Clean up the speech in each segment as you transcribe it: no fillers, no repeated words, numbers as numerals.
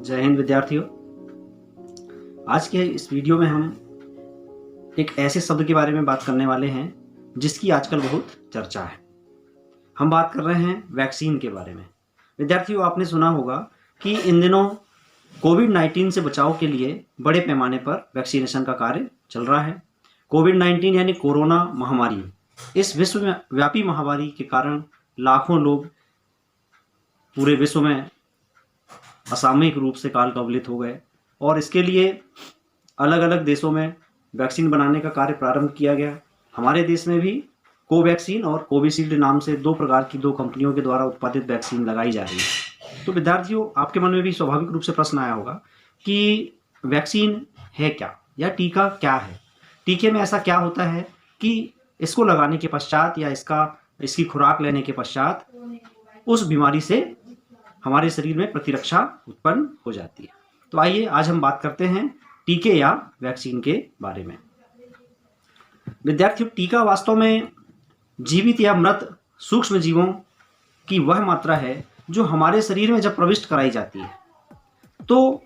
जय हिंद विद्यार्थियों। आज के इस वीडियो में हम एक ऐसे शब्द के बारे में बात करने वाले हैं जिसकी आजकल बहुत चर्चा है। हम बात कर रहे हैं वैक्सीन के बारे में। विद्यार्थियों, आपने सुना होगा कि इन दिनों कोविड-19 से बचाव के लिए बड़े पैमाने पर वैक्सीनेशन का कार्य चल रहा है। कोविड-19 यानी कोरोना महामारी, इस विश्वव्यापी महामारी के कारण लाखों लोग पूरे विश्व में असामयिक रूप से काल कवलित हो गए और इसके लिए अलग अलग देशों में वैक्सीन बनाने का कार्य प्रारंभ किया गया। हमारे देश में भी कोवैक्सीन और कोविशील्ड नाम से दो प्रकार की दो कंपनियों के द्वारा उत्पादित वैक्सीन लगाई जा रही है। तो विद्यार्थियों, आपके मन में भी स्वाभाविक रूप से प्रश्न आया होगा कि वैक्सीन है क्या या टीका क्या है। टीके में ऐसा क्या होता है कि इसको लगाने के पश्चात या इसकी खुराक लेने के पश्चात उस बीमारी से हमारे शरीर में प्रतिरक्षा उत्पन्न हो जाती है। तो आइए आज हम बात करते हैं टीके या वैक्सीन के बारे में। विद्यार्थियों, टीका वास्तव में जीवित या मृत सूक्ष्म जीवों की वह मात्रा है जो हमारे शरीर में जब प्रविष्ट कराई जाती है तो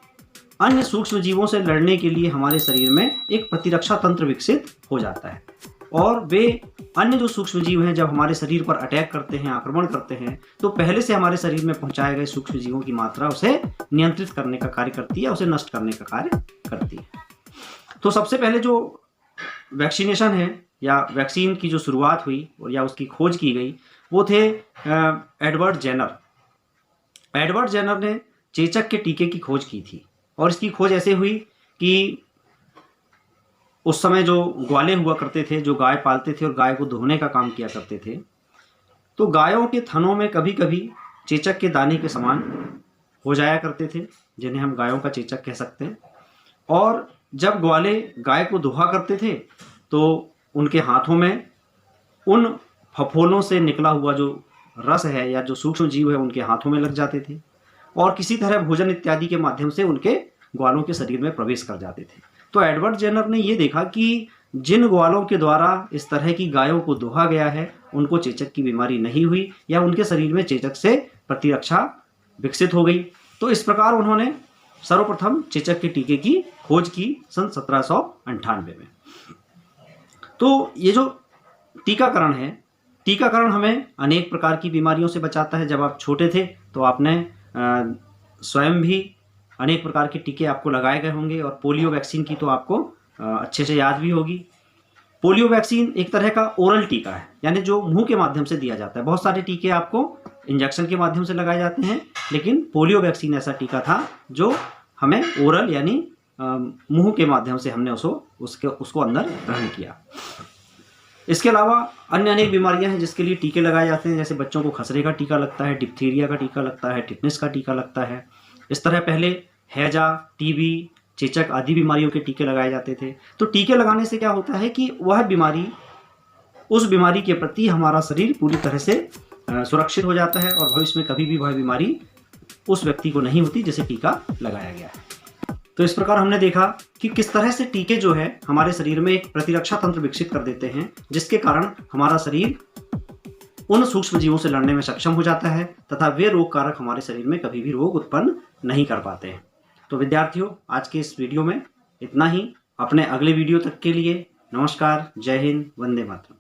अन्य सूक्ष्म जीवों से लड़ने के लिए हमारे शरीर में एक प्रतिरक्षा तंत्र विकसित हो जाता है और वे अन्य जो सूक्ष्म जीव हैं जब हमारे शरीर पर अटैक करते हैं, आक्रमण करते हैं, तो पहले से हमारे शरीर में पहुंचाए गए सूक्ष्म जीवों की मात्रा उसे नियंत्रित करने का कार्य करती है, उसे नष्ट करने का कार्य करती है। तो सबसे पहले जो वैक्सीनेशन है या वैक्सीन की जो शुरुआत हुई और या उसकी खोज की गई वो थे एडवर्ड जेनर। एडवर्ड जेनर ने चेचक के टीके की खोज की थी और इसकी खोज ऐसे हुई कि उस समय जो ग्वाले हुआ करते थे, जो गाय पालते थे और गाय को धोने का काम किया करते थे, तो गायों के थनों में कभी कभी चेचक के दाने के समान हो जाया करते थे, जिन्हें हम गायों का चेचक कह सकते हैं। और जब ग्वाले गाय को धोआ करते थे तो उनके हाथों में उन फफोलों से निकला हुआ जो रस है या जो सूक्ष्म जीव है उनके हाथों में लग जाते थे और किसी तरह भोजन इत्यादि के माध्यम से उनके ग्वालों के शरीर में प्रवेश कर जाते थे। तो एडवर्ड जेनर ने यह देखा कि जिन ग्वालों के द्वारा इस तरह की गायों को दोहा गया है उनको चेचक की बीमारी नहीं हुई या उनके शरीर में चेचक से प्रतिरक्षा विकसित हो गई। तो इस प्रकार उन्होंने सर्वप्रथम चेचक के टीके की खोज की सन 1798 में। तो ये जो टीकाकरण है, टीकाकरण हमें अनेक प्रकार की बीमारियों से बचाता है। जब आप छोटे थे तो आपने स्वयं भी अनेक प्रकार के टीके आपको लगाए गए होंगे और पोलियो वैक्सीन की तो आपको अच्छे से याद भी होगी। पोलियो वैक्सीन एक तरह का ओरल टीका है, यानी जो मुंह के माध्यम से दिया जाता है। बहुत सारे टीके आपको इंजेक्शन के माध्यम से लगाए जाते हैं, लेकिन पोलियो वैक्सीन ऐसा टीका था जो हमें ओरल यानी मुंह के माध्यम से हमने उसको अंदर ग्रहण किया। इसके अलावा अन्य अनेक बीमारियां हैं जिसके लिए टीके लगाए जाते हैं, जैसे बच्चों को खसरे का टीका लगता है, डिप्थीरिया का टीका लगता है, टिटनेस का टीका लगता है। इस तरह पहले हैजा, टीबी, चेचक आदि बीमारियों के टीके लगाए जाते थे। तो टीके लगाने से क्या होता है कि उस बीमारी के प्रति हमारा शरीर पूरी तरह से सुरक्षित हो जाता है और भविष्य में कभी भी वह बीमारी उस व्यक्ति को नहीं होती जिसे टीका लगाया गया है। तो इस प्रकार हमने देखा कि किस तरह से टीके जो है हमारे शरीर में एक प्रतिरक्षा तंत्र विकसित कर देते हैं, जिसके कारण हमारा शरीर उन सूक्ष्म जीवों से लड़ने में सक्षम हो जाता है तथा वे रोग कारक हमारे शरीर में कभी भी रोग उत्पन्न नहीं कर पाते हैं। तो विद्यार्थियों, आज के इस वीडियो में इतना ही। अपने अगले वीडियो तक के लिए नमस्कार, जय हिंद, वंदे मातरम।